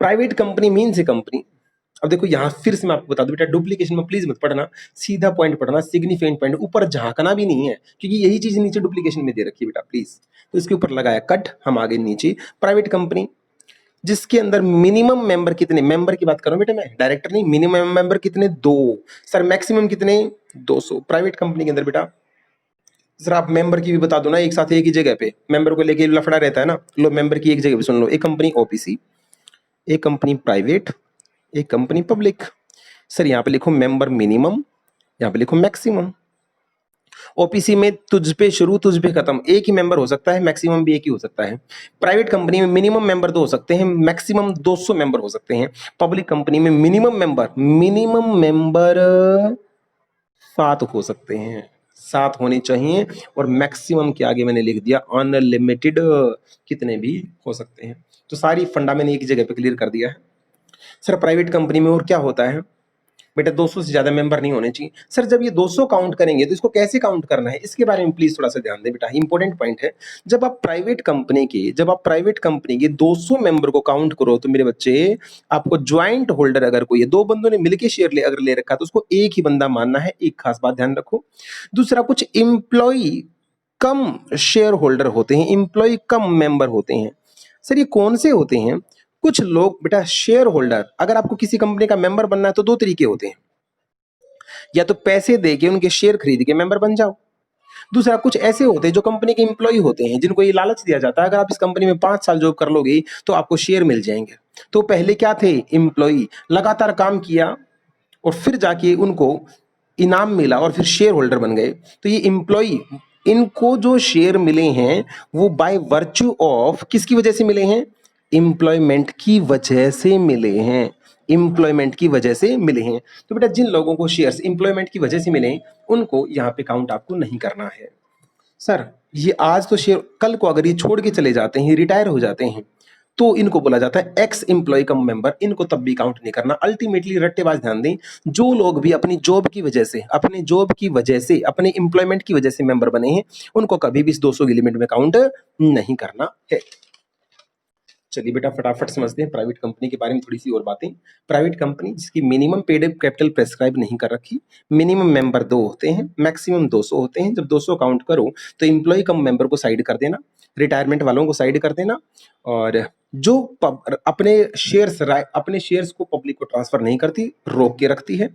Private company means a company. अब देखो यहां फिर से मैं आपको बता दूं बेटा, डुप्लीकेशन में प्लीज मत पढ़ना, सीधा पॉइंट पढ़ना, सिग्निफिकेंट पॉइंट, ऊपर झांकना भी नहीं है, क्योंकि यही चीज नीचे डुप्लीकेशन में दे रखी है बेटा, प्लीज। तो इसके ऊपर लगाया कट, हम आगे नीचे। प्राइवेट कंपनी जिसके अंदर मिनिमम मेंबर कितने, मेंबर की बात करो बेटा मैं, डायरेक्टर नहीं, मिनिमम मेंबर कितने? 2। सर मैक्सिमम कितने? 200। प्राइवेट कंपनी के अंदर बेटा, सर आप मेंबर की भी बता दो ना, एक साथ एक ही जगह पे मेंबर को लेके लफड़ा रहता है ना। लो मेंबर की एक जगह पे सुन लो, एक कंपनी ओपीसी, एक कंपनी प्राइवेट, एक कंपनी पब्लिक। सर यहाँ पे लिखो मेंबर मिनिमम, यहाँ पे लिखो मैक्सिमम। ओपीसी में तुझ पे शुरू तुझ पे खत्म, एक ही मेंबर हो सकता है, मैक्सिमम भी एक ही हो सकता है। प्राइवेट कंपनी में मिनिमम मेंबर 2 हो सकते हैं, मैक्सिमम 200 मेंबर हो सकते हैं। पब्लिक कंपनी में मिनिमम मेंबर 7 हो सकते हैं, 7 होने चाहिए। और मैक्सिमम के आगे मैंने लिख दिया अनलिमिटेड, कितने भी हो सकते हैं। तो सारी फंडा मैंने एक ही जगह पे क्लियर कर दिया है। सर प्राइवेट कंपनी में और क्या होता है बेटा? 200 से ज्यादा मेंबर नहीं होने चाहिए। सर जब ये 200 काउंट करेंगे तो इसको कैसे काउंट करना है, इसके बारे में प्लीज थोड़ा सा ध्यान दें बेटा, इंपॉर्टेंट पॉइंट है। जब आप प्राइवेट कंपनी के 200 मेंबर को काउंट करो तो मेरे बच्चे, आपको ज्वाइंट होल्डर अगर कोई है, 2 बंदों ने मिलकर शेयर अगर ले रखा तो उसको एक ही बंदा मानना है। एक खास बात ध्यान रखो। दूसरा, कुछ इंप्लॉई कम शेयर होल्डर होते हैं, इंप्लॉई कम मेंबर होते हैं। सर ये कौन से होते हैं? कुछ लोग बेटा शेयर होल्डर, अगर आपको किसी कंपनी का मेंबर बनना है तो 2 तरीके होते हैं, या तो पैसे दे के उनके शेयर खरीद के मेंबर बन जाओ। दूसरा, कुछ ऐसे होते हैं जो कंपनी के एम्प्लॉय होते हैं, जिनको ये लालच दिया जाता है अगर आप इस कंपनी में 5 साल जॉब कर लोगे तो आपको शेयर मिल जाएंगे। तो पहले क्या थे? एम्प्लॉय, लगातार काम किया और फिर जाके उनको इनाम मिला और फिर शेयर होल्डर बन गए। तो ये एम्प्लॉय, इनको जो शेयर मिले हैं वो बाय वर्च्यू ऑफ किसकी वजह से मिले हैं? एम्प्लॉयमेंट की वजह से मिले हैं, एम्प्लॉयमेंट की वजह से मिले हैं। तो बेटा जिन लोगों को शेयर्स एम्प्लॉयमेंट की वजह से मिले उनको यहाँ पे काउंट आपको नहीं करना है। सर ये आज तो शेयर, कल को अगर ये छोड़ के चले जाते हैं, रिटायर हो जाते हैं, तो इनको बोला जाता है एक्स एम्प्लॉय कम मेंबर, इनको तब भी काउंट नहीं करना। अल्टीमेटली रट्टेबाज ध्यान दें, जो लोग भी अपनी जॉब की वजह से, अपने एम्प्लॉयमेंट की वजह से मेंबर बने हैं, उनको कभी भी इस 200 की लिमिट में काउंट नहीं करना है। चलिए बेटा फटाफट समझते हैं प्राइवेट कंपनी के बारे में थोड़ी सी और बातें। प्राइवेट कंपनी जिसकी minimum paid up capital prescribe नहीं कर रखी, मिनिमम मेंबर 2 होते हैं, मैक्सिमम 200 होते हैं। जब 200 काउंट करो तो एम्प्लॉय कम मेंबर को साइड कर देना, रिटायरमेंट वालों को साइड कर देना, और जो अपने शेयर्स को पब्लिक को ट्रांसफर नहीं करती, रोक के रखती है।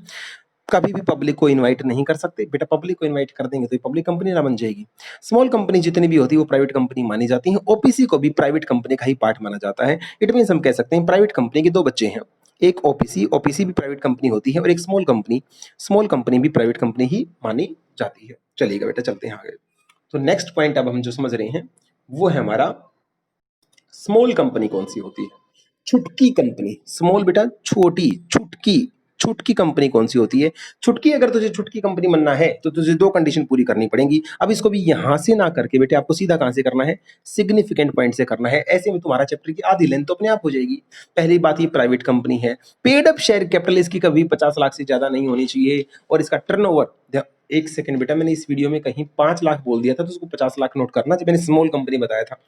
कभी भी पब्लिक को इनवाइट नहीं कर सकते बेटा, पब्लिक को इनवाइट कर देंगे तो ये पब्लिक कंपनी ना बन जाएगी। स्मॉल कंपनी जितनी भी होती है वो प्राइवेट कंपनी मानी जाती है। ओपीसी को भी प्राइवेट कंपनी का ही पार्ट माना जाता है। इट मींस हम कह सकते हैं प्राइवेट कंपनी के 2 बच्चे हैं, एक ओपीसी, ओपीसी भी प्राइवेट कंपनी होती है, और एक स्मॉल कंपनी भी प्राइवेट कंपनी ही मानी जाती है। चलिएगा बेटा, चलते हैं आगे। तो नेक्स्ट पॉइंट अब हम जो समझ रहे हैं वो है हमारा स्मॉल कंपनी कौन सी होती है। छुटकी कंपनी, स्मॉल बेटा छोटी, छुटकी, छुटकी कंपनी कौन सी होती है। छुटकी, अगर तुझे छुटकी कंपनी बनना है तो तुझे दो कंडीशन पूरी करनी पड़ेगी। अब इसको भी यहां से ना करके बेटे आपको सीधा कहां से करना है, सिग्निफिकेंट पॉइंट से करना है। ऐसे में तुम्हारा चैप्टर की आधी लेंथ तो अपने आप हो जाएगी। पहली बात, ये प्राइवेट कंपनी है, पेड अप शेयर कैपिटल इसकी कभी 50 लाख से ज्यादा नहीं होनी चाहिए, और इसका टर्नओवर, एक सेकंड बेटा, मैंने इस वीडियो में कहीं 5 लाख बोल दिया था तो उसको 50 लाख नोट करना जब मैंने स्मॉल कंपनी बताया था,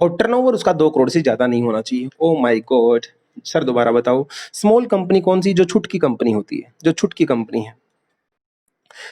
और टर्नओवर उसका 2 करोड़ से ज्यादा नहीं होना चाहिए। ओ माय गॉड सर, दोबारा बताओ, स्मॉल कंपनी कौन सी, जो छुटकी कंपनी होती है, जो छुटकी कंपनी है।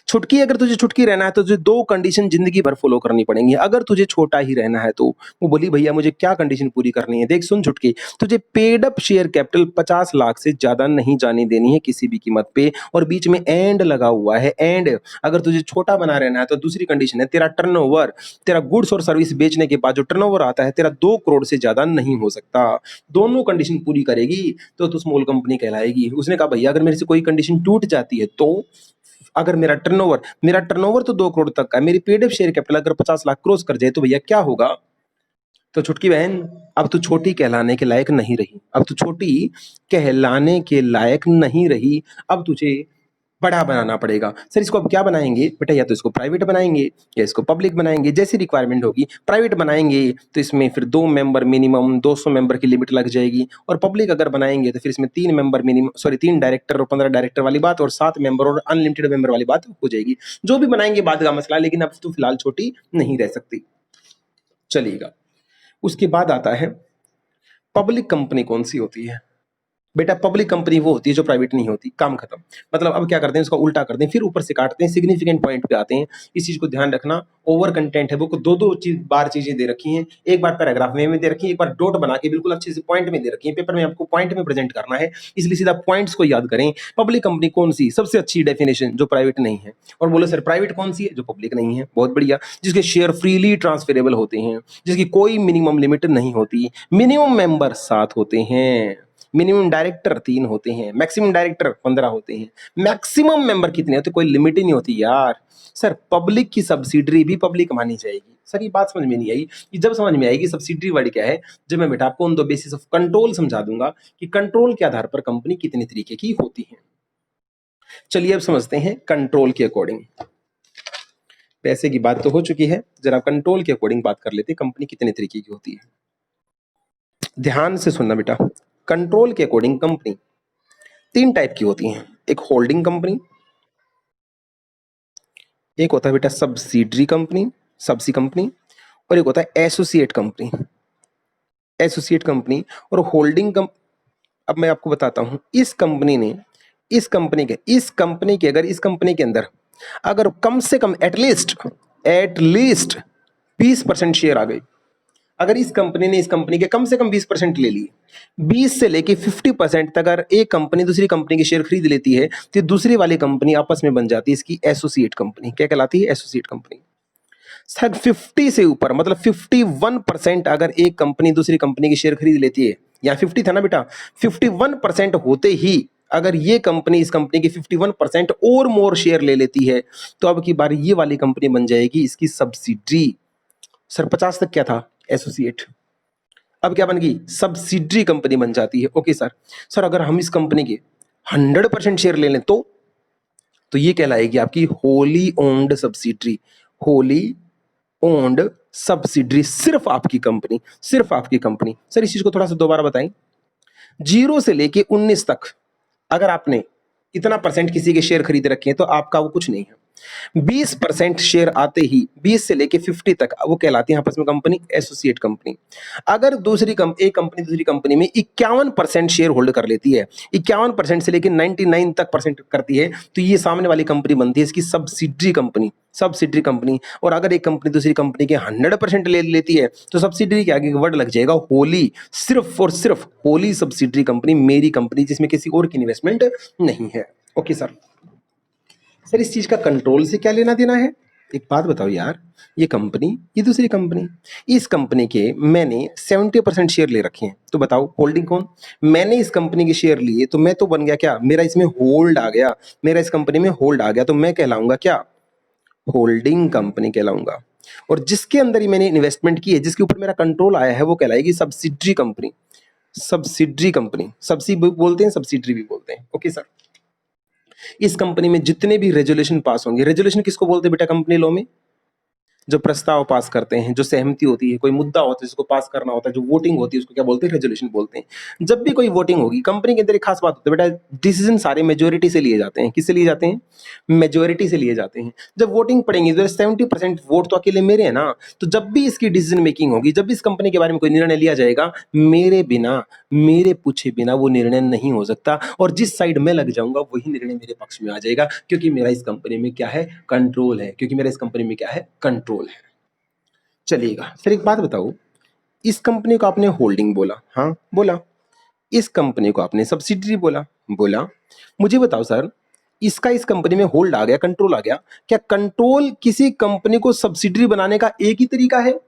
छुटकी, अगर तुझे छुटकी रहना है तो तुझे दो कंडीशन जिंदगी भर फॉलो करनी पड़ेंगी। अगर तुझे छोटा ही रहना है तो वो बोली भैया मुझे क्या कंडीशन पूरी करनी है, देख सुन छुटकी, तुझे paid up share capital 50 lakh से ज्यादा नहीं जाने देनी है किसी भी कीमत पे, और बीच में एंड लगा हुआ है, एंड। अगर तुझे छोटा बना रहना है तो दूसरी कंडीशन है, तेरा टर्नओवर, तेरा गुड्स और सर्विस बेचने के बाद जो टर्नओवर आता है तेरा 2 करोड़ से ज्यादा नहीं हो सकता। दोनों कंडीशन पूरी करेगी तो तू स्मॉल कंपनी कहलाएगी। उसने कहा भैया अगर मेरे से कोई कंडीशन टूट जाती है तो, अगर मेरा टर्नओवर तो 2 करोड़ तक का है, मेरी पेड अप शेयर कैपिटल अगर 50 लाख क्रॉस कर जाए तो भैया क्या होगा। तो छुटकी बहन, अब तू छोटी कहलाने के लायक नहीं रही, अब तू छोटी कहलाने के लायक नहीं रही, अब तुझे बड़ा बनाना पड़ेगा। सर इसको अब क्या बनाएंगे बेटा, या तो इसको प्राइवेट बनाएंगे या इसको पब्लिक बनाएंगे, जैसी रिक्वायरमेंट होगी। प्राइवेट बनाएंगे तो इसमें फिर 2 मेंबर मिनिमम 200 मेंबर की लिमिट लग जाएगी, और पब्लिक अगर बनाएंगे तो फिर इसमें 3 मेंबर मिनिमम, सॉरी 3 डायरेक्टर और 15 डायरेक्टर वाली बात, और 7 मेंबर और अनलिमिटेड मेंबर वाली बात हो जाएगी। जो भी बनाएंगे बाद का मसला, लेकिन अब तो फिलहाल छोटी नहीं रह सकती। चलिएगा, उसके बाद आता है पब्लिक कंपनी कौन सी होती है। बेटा पब्लिक कंपनी वो होती है जो प्राइवेट नहीं होती, काम खत्म। मतलब अब क्या करते हैं, उसका उल्टा करते हैं, फिर ऊपर से काटते हैं, सिग्निफिकेंट पॉइंट पे आते हैं। इस चीज को ध्यान रखना, ओवर कंटेंट है बुक, दो दो बार चीजें दे रखी हैं, एक बार पैराग्राफ में दे रखी है, एक बार डॉट बना के बिल्कुल अच्छे से पॉइंट में दे रखी है। पेपर में आपको पॉइंट में प्रेजेंट करना है, इसलिए सीधा पॉइंट्स को याद करें। पब्लिक कंपनी कौन सी, सबसे अच्छी डेफिनेशन, जो प्राइवेट नहीं है। और बोलो सर प्राइवेट कौन सी है, जो पब्लिक नहीं है। बहुत बढ़िया, जिसके शेयर फ्रीली ट्रांसफरेबल होते हैं, जिसकी कोई मिनिमम लिमिट नहीं होती, मिनिमम मेंबर 7 होते हैं, मिनिमम डायरेक्टर 3 होते हैं, मैक्सिमम डायरेक्टर 15 होते हैं, मैक्सिमम मेंबर कितने होते, कोई लिमिट ही नहीं होती यार। सर पब्लिक की सब्सिडरी भी पब्लिक मानी जाएगी। सर ये बात समझ में नहीं आई, ये जब समझ में आएगी सब्सिडरी वर्ड क्या है, जब मैं बेटा आपको उन दो बेसिस ऑफ कंट्रोल समझा दूंगा कि कंट्रोल के आधार पर कंपनी कितने तरीके की होती है। चलिए अब समझते हैं कंट्रोल के अकॉर्डिंग। पैसे की बात तो हो चुकी है, जरा कंट्रोल के अकॉर्डिंग बात कर लेते हैं, कंपनी कितने तरीके की होती है। ध्यान से सुनना बेटा, कंट्रोल के अकॉर्डिंग कंपनी 3 टाइप की होती हैं। एक होल्डिंग कंपनी, एक होता है बेटा सब्सिडरी कंपनी, सब्सी कंपनी, और एक होता है एसोसिएट कंपनी, एसोसिएट कंपनी। और होल्डिंग अब मैं आपको बताता हूं, इस कंपनी ने, इस कंपनी के अगर इस कंपनी के अंदर अगर कम से कम एटलीस्ट 20% शेयर आ गए, अगर इस कंपनी ने इस कंपनी के कम से कम 20% ले लिए, 20 से लेके 50% तक अगर एक कंपनी दूसरी कंपनी के शेयर खरीद लेती है तो दूसरी वाली कंपनी आपस में बन जाती है इसकी एसोसिएट कंपनी। क्या कहलाती है, एसोसिएट कंपनी। सर 50 से ऊपर मतलब 51% अगर एक कंपनी दूसरी कंपनी के शेयर खरीद लेती है, या 50 था ना बेटा, 51% होते ही अगर ये कंपनी इस कंपनी के 51% और मोर शेयर ले लेती है तो अब की बार ये वाली कंपनी बन जाएगी इसकी सब्सिडरी। सर 50 तक क्या था, एसोसिएट, अब क्या बन गई, सब्सिडरी कंपनी बन जाती है। ओके सर, सर अगर हम इस कंपनी के 100% शेयर ले लें तो ये कहलाएगी आपकी wholly owned subsidiary, wholly owned subsidiary, सिर्फ आपकी कंपनी, सिर्फ आपकी कंपनी। सर इस चीज को थोड़ा सा दोबारा बताएं, 0 से लेके 19 तक अगर आपने इतना परसेंट किसी के शेयर खरीद रखे हैं तो आपका वो कुछ नहीं है। 20% शेयर आते ही 20 से लेके 50 तक वो कहलाती है आपस में कंपनी, एसोसिएट कंपनी। अगर एक कंपनी दूसरी कंपनी में 51% शेयर होल्ड कर लेती है, 51% से लेके 99 तक परसेंट करती है, तो ये सामने वाली कंपनी बनती है इसकी सब्सिडरी कंपनी, सब्सिडरी कंपनी। और अगर एक कंपनी दूसरी कंपनी के 100% ले लेती है तो सब्सिडरी के आगे वर्ड लग जाएगा होली, सिर्फ और सिर्फ होली सब्सिडरी कंपनी, मेरी कंपनी, जिसमें किसी और की इन्वेस्टमेंट नहीं है। ओके सर, सर इस चीज का कंट्रोल से क्या लेना देना है, एक बात बताओ यार, ये कंपनी, ये दूसरी कंपनी, इस कंपनी के मैंने 70% शेयर ले रखे हैं, तो बताओ होल्डिंग कौन? मैंने इस कंपनी के शेयर लिए तो मैं तो बन गया क्या, मेरा इसमें होल्ड आ गया, मेरा इस कंपनी में होल्ड आ गया, तो मैं कहलाऊंगा क्या, होल्डिंग कंपनी कहलाऊंगा। और जिसके अंदर ही मैंने इन्वेस्टमेंट की है, जिसके ऊपर मेरा कंट्रोल आया है, वो कहलाएगी subsidiary company. Subsidiary company, subsidy भी बोलते हैं, सब्सिडरी भी बोलते हैं। ओके सर, इस कंपनी में जितने भी रेजोल्यूशन पास होंगे, रेजोल्यूशन किसको बोलते हैं बेटा कंपनी लॉ में? जो प्रस्ताव पास करते हैं, जो सहमति होती है, कोई मुद्दा होता है जिसको पास करना होता है, जो वोटिंग होती है, उसको क्या बोलते हैं, रेजोल्यूशन बोलते हैं। जब भी कोई वोटिंग होगी कंपनी के अंदर, एक खास बात होती है बेटा, डिसीजन सारे मेजोरिटी से लिए जाते हैं। किससे लिए जाते हैं? मेजोरिटी से लिए जाते हैं। जब वोटिंग पड़ेंगी तो 70% वोट तो अकेले मेरे हैं ना, तो जब भी इसकी डिसीजन मेकिंग होगी, जब भी इस कंपनी के बारे में कोई निर्णय लिया जाएगा, मेरे बिना, मेरे पूछे बिना वो निर्णय नहीं हो सकता। और जिस साइड में लग जाऊंगा वही निर्णय मेरे पक्ष में आ जाएगा, क्योंकि मेरा इस कंपनी में क्या है, कंट्रोल है। क्योंकि मेरा इस कंपनी में क्या है, कंट्रोल है। चलिएगा सर, एक बात बताओ, इस कंपनी को आपने होल्डिंग बोला, हाँ बोला, इस कंपनी को आपने सब्सिडरी बोला, बोला। मुझे बताओ सर, इसका इस कंपनी में होल्ड आ गया, कंट्रोल आ गया, क्या कंट्रोल किसी कंपनी को सब्सिडरी बनाने का एक ही तरीका है?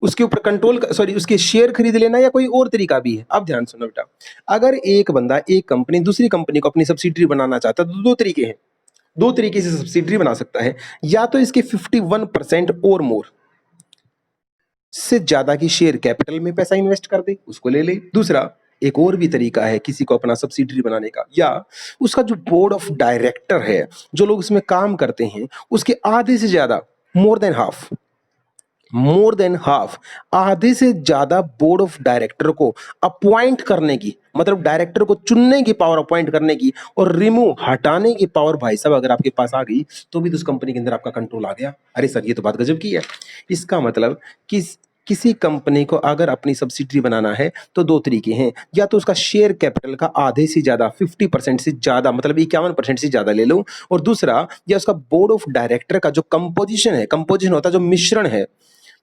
उसके ऊपर कंट्रोल, सॉरी, उसके शेयर खरीद लेना, या कोई और तरीका भी है? अब ध्यान सुनो बेटा, अगर एक बंदा, एक कंपनी दूसरी कंपनी को अपनी सब्सिडरी बनाना चाहता है, तो दो तरीके हैं, दो तरीके से सब्सिडरी बना सकता है। या तो इसके 51% और मोर से ज्यादा की शेयर कैपिटल में पैसा इन्वेस्ट कर दे, उसको ले ले। दूसरा, एक और भी तरीका है किसी को अपना सब्सिडरी बनाने का, या उसका जो बोर्ड ऑफ डायरेक्टर है, जो लोग इसमें काम करते हैं, उसके आधे से ज्यादा, more than half, more than half, आधे से ज्यादा बोर्ड ऑफ डायरेक्टर को अपॉइंट करने की, मतलब डायरेक्टर को चुनने की पावर, अपॉइंट करने की, और रिमूव, हटाने की पावर, भाई साहब अगर आपके पास आ गई, तो भी तो उस कंपनी के अंदर आपका कंट्रोल आ गया। अरे सर, ये तो बात गजब की है। इसका मतलब कि किसी कंपनी को अगर अपनी सब्सिडरी बनाना है तो दो तरीके हैं, या तो उसका शेयर कैपिटल का आधे से ज्यादा, 50% से ज्यादा, मतलब 51% से ज्यादा ले लो, और दूसरा, या उसका बोर्ड ऑफ डायरेक्टर का जो कंपोजिशन है, कंपोजिशन होता है जो मिश्रण है,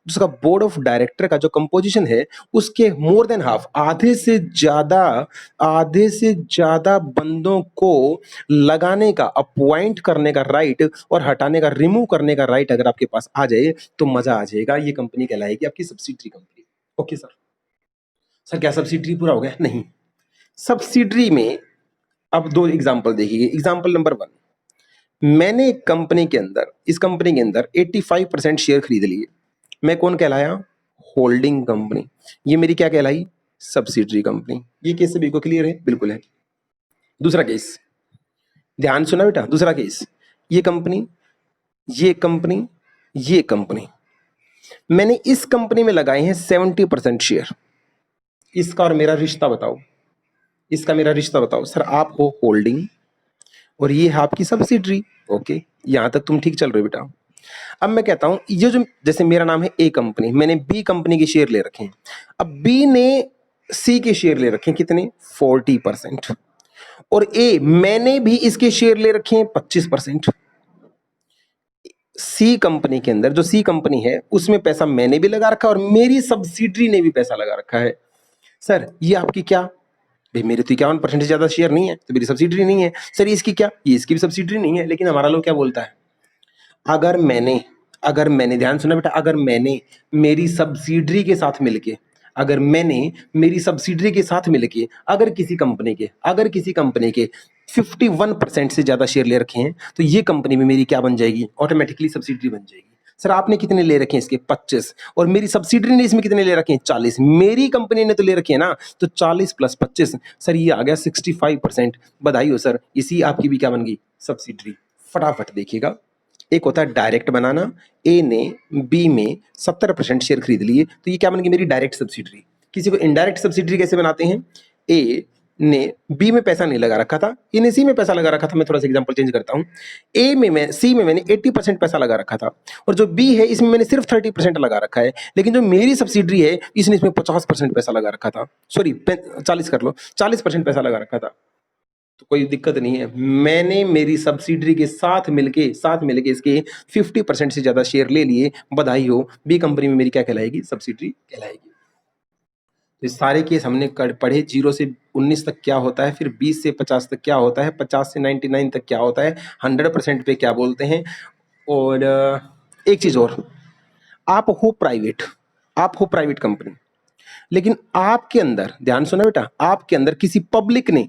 जिसका बोर्ड ऑफ डायरेक्टर का जो कंपोजिशन है, उसके मोर देन हाफ, आधे से ज्यादा, आधे से ज्यादा बंदों को लगाने का, अपॉइंट करने का राइट, और हटाने का, रिमूव करने का राइट अगर आपके पास आ जाए, तो मजा आ जाएगा। ये कंपनी कहलाएगी आपकी subsidiary company. Okay sir. Sir क्या सब्सिडरी पूरा हो गया? नहीं, सब्सिडरी में अब दो एग्जांपल देखिए। एग्जांपल नंबर 1, मैंने एक कंपनी के अंदर, इस कंपनी के अंदर 85% शेयर खरीद लिए, मैं कौन कहलाया? Holding company. ये मेरी क्या कहलाई? Subsidiary company. ये केस सभी को क्लियर है? बिल्कुल है। दूसरा केस, ध्यान सुना बेटा, दूसरा केस, ये कंपनी, ये कंपनी, ये कंपनी, मैंने इस कंपनी में लगाए हैं 70% शेयर। इसका और मेरा रिश्ता बताओ, इसका मेरा रिश्ता बताओ। सर आप हो होल्डिंग और ये है आपकी सब्सिडरी। ओके, यहां तक तुम ठीक चल रहे हो बेटा। अब मैं कहता हूं, ये जो, जैसे मेरा नाम है ए कंपनी, मैंने बी कंपनी के शेयर ले रखे हैं। अब बी ने सी के शेयर ले रखे हैं, कितने? 40%। और ए, मैंने भी इसके शेयर ले रखे हैं 25%। सी कंपनी के अंदर, जो सी कंपनी है, उसमें पैसा मैंने भी लगा रखा है और मेरी सब्सिडरी ने भी पैसा लगा रखा है। सर ये आपकी क्या? भाई मेरे तो 51% से ज्यादा शेयर नहीं है, तो मेरी सब्सिडरी नहीं है। सर इसकी क्या? ये इसकी भी सब्सिडरी नहीं है। लेकिन हमारा लोग क्या बोलता है, अगर मैंने, अगर मैंने, ध्यान सुना बेटा, अगर मैंने मेरी सब्सिडरी के साथ मिलके, अगर मैंने मेरी सब्सिडरी के साथ मिलके, अगर किसी कंपनी के, अगर किसी कंपनी के 51% से ज्यादा शेयर ले रखे हैं, तो ये कंपनी में मेरी क्या बन जाएगी? ऑटोमेटिकली सब्सिडरी बन जाएगी। सर आपने कितने ले रखे हैं इसके? 25। और मेरी सब्सिडरी ने इसमें कितने ले रखे हैं? 40। मेरी कंपनी ने तो ले रखे हैं ना, तो 40 + 25, सर ये आ गया 65%। बधाई हो सर, इसी आपकी भी क्या बन गई? सब्सिडरी। फटाफट देखिएगा, एक होता है डायरेक्ट बनाना, ए ने बी में 70% शेयर खरीद लिए, तो ये क्या बन गई? मेरी डायरेक्ट सब्सिडरी। किसी को इनडायरेक्ट सब्सिडरी कैसे बनाते हैं? ए ने बी में पैसा नहीं लगा रखा था, ए ने सी में पैसा लगा रखा था। मैं थोड़ा सा एग्जांपल चेंज करता हूं, ए में, मैं सी में मैंने 80% पैसा लगा रखा था, और जो बी है इसमें मैंने सिर्फ 30% लगा रखा है। लेकिन जो मेरी सब्सिडरी है, इसने इसमें 50% पैसा लगा रखा था, सॉरी 40 कर लो, 40% पैसा लगा रखा था। तो कोई दिक्कत नहीं है, मैंने मेरी सब्सिडरी के साथ मिलके इसके 50% से ज्यादा शेयर ले लिए। बधाई हो, बी कंपनी में मेरी क्या कहलाएगी? सब्सिडरी कहलाएगी। तो इस सारे केस हमने पढ़े, 0 से 19 तक क्या होता है, फिर 20 से 50 तक क्या होता है, 50 से 99 तक क्या होता है, 100% पे क्या बोलते हैं, और एक चीज और, आप हो प्राइवेट कंपनी, लेकिन आपके अंदर, ध्यान सुना बेटा, आपके अंदर किसी पब्लिक ने,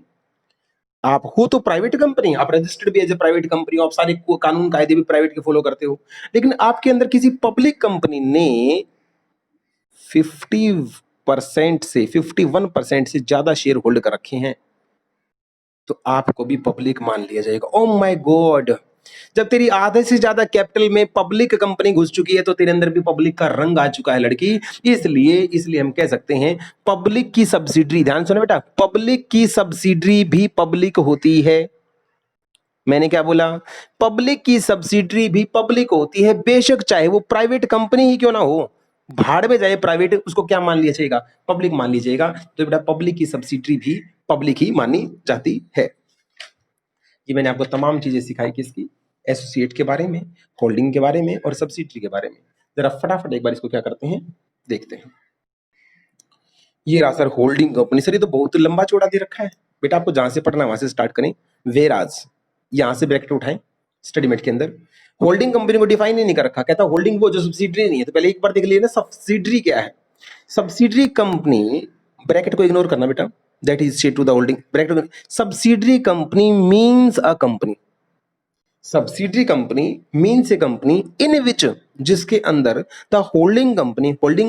आप हो तो प्राइवेट कंपनी, आप रजिस्टर्ड भी एज ए प्राइवेट कंपनी, आप सारे कानून कायदे भी प्राइवेट के फॉलो करते हो, लेकिन आपके अंदर किसी पब्लिक कंपनी ने 50% से 51% से ज्यादा शेयर होल्ड कर रखे हैं, तो आपको भी पब्लिक मान लिया जाएगा। ओ माय गॉड, जब तेरी आधे से ज्यादा कैपिटल में पब्लिक कंपनी घुस चुकी है तो तेरे अंदर भी पब्लिक का रंग आ चुका है लड़की। इसलिए हम कह सकते हैं पब्लिक की सब्सिडरी, ध्यान सुनो बेटा, पब्लिक की सब्सिडरी भी पब्लिक होती है। मैंने क्या बोला? पब्लिक की सब्सिडरी भी पब्लिक होती है, बेशक चाहे वो प्राइवेट कंपनी ही क्यों ना हो, भाड़ में जाए प्राइवेट, उसको क्या मान लिया जाएगा? पब्लिक मान लीजिएगा। तो बेटा पब्लिक की सब्सिडरी भी पब्लिक ही मानी जाती है। ये मैंने आपको तमाम चीजें सिखाई, किसकी? एसोसिएट के बारे में, होल्डिंग के बारे में और सब्सिडरी के बारे में। जरा फटाफट एक बार इसको क्या करते हैं, देखते हैं। ये रहा सर होल्डिंग कंपनी। सर ये तो बहुत लंबा चौड़ा दे रखा है बेटा, आपको जहां से पढ़ना वहां से स्टार्ट करें। वेराज, यहां से ब्रैकेट उठाएं स्टडी मेट के अंदर। होल्डिंग कंपनी को डिफाइन ही नहीं कर रखा, कहता होल्डिंग वो जो सब्सिडरी नहीं है। तो पहले एक बार देख लिए ना सब्सिडरी क्या है। सब्सिडरी कंपनी, ब्रैकेट को इग्नोर करना बेटा, that is shared to the holding bracket. Subsidiary company means a company, subsidiary company means a company in which, जिसके अंदर द होल्डिंग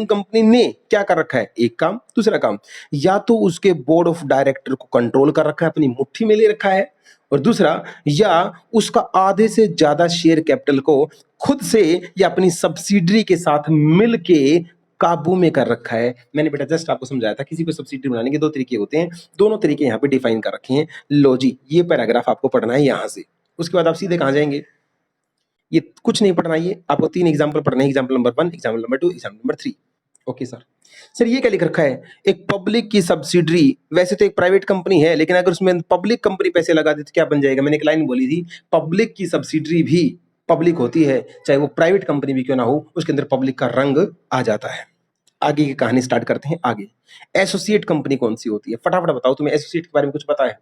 कंपनी ने क्या कर रखा है? एक काम, दूसरा काम, या तो उसके बोर्ड ऑफ डायरेक्टर को कंट्रोल कर रखा है, अपनी मुट्ठी में ले रखा है, और दूसरा, या उसका आधे से ज्यादा शेयर कैपिटल को खुद से या अपनी सब्सिडरी के साथ मिलके काबू में कर रखा है। मैंने बेटा जस्ट आपको समझाया था, किसी को सब्सिडरी बनाने के दो तरीके होते हैं, दोनों तरीके यहाँ पे डिफाइन कर रखे हैं। लो जी, ये पैराग्राफ आपको पढ़ना है यहां से, उसके बाद आप सीधे कहां जाएंगे? ये कुछ नहीं पढ़ना, ये आपको 3 एग्जांपल पढ़ना है, example number 1, example number 2, example number 3। Okay sir. Sir ये क्या लिख रखा है? एक पब्लिक की सब्सिडरी, वैसे तो एक प्राइवेट कंपनी है, लेकिन अगर उसमें पब्लिक कंपनी पैसे लगा दे तो क्या बन जाएगा? मैंने एक लाइन बोली थी, पब्लिक की सब्सिडरी भी पब्लिक होती है, चाहे वो प्राइवेट कंपनी भी क्यों ना हो, उसके अंदर पब्लिक का रंग आ जाता है। आगे की कहानी स्टार्ट करते हैं। आगे एसोसिएट कंपनी कौन सी होती है? फटाफट बताओ, तुम्हें एसोसिएट के बारे में कुछ पता है?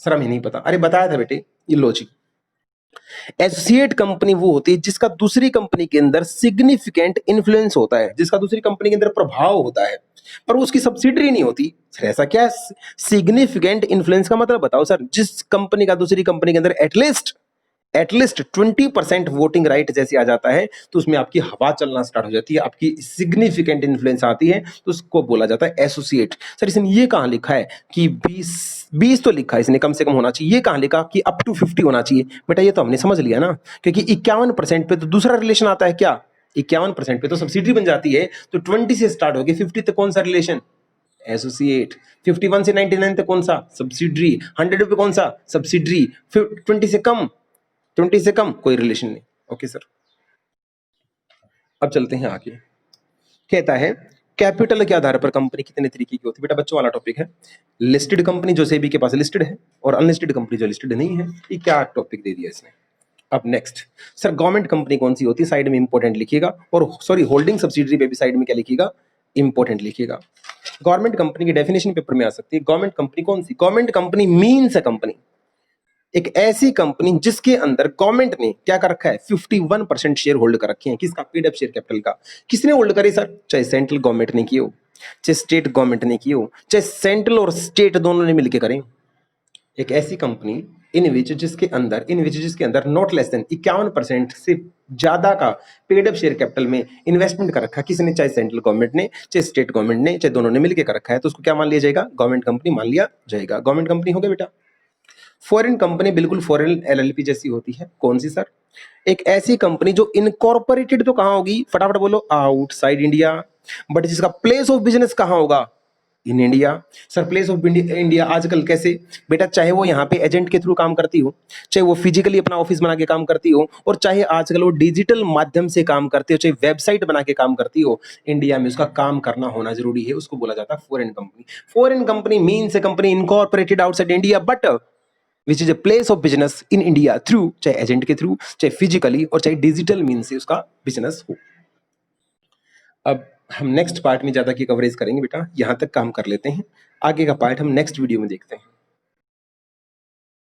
सर हमें नहीं पता। अरे बताया था बेटे, ये लो जी। एसोसिएट कंपनी वो होती है जिसका दूसरी कंपनी के अंदर सिग्निफिकेंट इन्फ्लुएंस होता है, जिसका दूसरी कंपनी के अंदर प्रभाव होता है, पर उसकी सब्सिडरी नहीं होती। सर ऐसा क्या? सिग्निफिकेंट इन्फ्लुएंस का मतलब बताओ सर। जिस कंपनी का दूसरी कंपनी के अंदर एटलीस्ट 20% वोटिंग राइट जैसे आ जाता है, तो उसमें आपकी हवा चलना स्टार्ट हो जाती है, आपकी सिग्निफिकेंट इन्फ्लुएंस आती है, तो उसको बोला जाता है एसोसिएट। सर इसने ये कहां लिखा है कि 20 तो लिखा है इसने, कम से कम होना चाहिए। ये कहां लिखा कि अप टू 50 होना चाहिए? बेटा ये तो हमने समझ लिया ना, क्योंकि 51% पे तो दूसरा रिलेशन आता है। क्या? 51% पे तो सब्सिडी बन जाती है, तो 20 से स्टार्ट होगी 50 तक कौन सा रिलेशन? एसोसिएट। 51 से 99 तक कौन सा? सब्सिडरी। 100 पे कौन सा? सब्सिडरी। 20 से कम कोई रिलेशन नहीं। ओके सर, अब चलते हैं आगे। कहता है कैपिटल के आधार पर कंपनी कितने तरीके की होती है? बेटा बच्चों वाला टॉपिक है। लिस्टेड कंपनी जो सेबी के पास लिस्टेड है, और अनलिस्टेड कंपनी जो लिस्टेड नहीं है। ये क्या टॉपिक दे दिया इसने। अब नेक्स्ट सर, गवर्नमेंट कंपनी कौन सी होती है? साइड में इंपॉर्टेंट लिखिएगा, और सॉरी होल्डिंग सब्सिडरी पे भी साइड में क्या लिखिएगा? इंपॉर्टेंट लिखिएगा। गवर्नमेंट कंपनी की डेफिनेशन पेपर में आ सकती है। गवर्नमेंट कंपनी कौन सी? Government company means a company, एक ऐसी कंपनी जिसके अंदर गवर्नमेंट ने क्या कर रखा है? 51% शेयर होल्ड कर रखे हैं। किसका? पेड अप शेयर कैपिटल का। किसने होल्ड करे सर? चाहे सेंट्रल गवर्नमेंट ने की हो, चाहे स्टेट गवर्नमेंट ने की हो, चाहे सेंट्रल और स्टेट दोनों ने मिलकर करें। एक ऐसी कंपनी इन विच जिसके अंदर नॉट लेस देन 51% से ज्यादा का पेड अप शेयर कैपिटल में इन्वेस्टमेंट कर रखा। किसने? चाहे सेंट्रल गवर्नमेंट ने, चाहे स्टेट गवर्नमेंट ने, चाहे दोनों ने मिलकर कर रखा है, तो उसको क्या मान लिया जाएगा? गवर्नमेंट कंपनी मान लिया जाएगा। गवर्नमेंट कंपनी हो गया बेटा। फॉरेन कंपनी बिल्कुल फॉरेन एलएलपी जैसी होती है। कौन सी सर? एक ऐसी कंपनी जो इनकॉर्पोरेटेड तो कहां होगी? फटाफट बोलो। आउटसाइड इंडिया, बट जिसका प्लेस ऑफ बिजनेस कहां होगा? In India. Sir place of India आजकल कैसे? बेटा चाहे वो यहाँ पे एजेंट के थ्रू काम करती हो, चाहे वो फिजिकली अपना ऑफिस बना के काम करती हो, और चाहे आजकल वो डिजिटल माध्यम से काम करती हो, चाहे वेबसाइट बना के काम करती हो, इंडिया में उसका काम करना होना जरूरी है। उसको बोला जाता है foreign company. Foreign company means a company incorporated outside India, but which is a place of business in India through, चाहे एजेंट के थ्रू, चाहे फिजिकली, और चाहे डिजिटल मीन से उसका बिजनेस हो। अब हम नेक्स्ट पार्ट में ज्यादा की कवरेज करेंगे बेटा, यहां तक काम कर लेते हैं। आगे का पार्ट हम नेक्स्ट वीडियो में देखते हैं।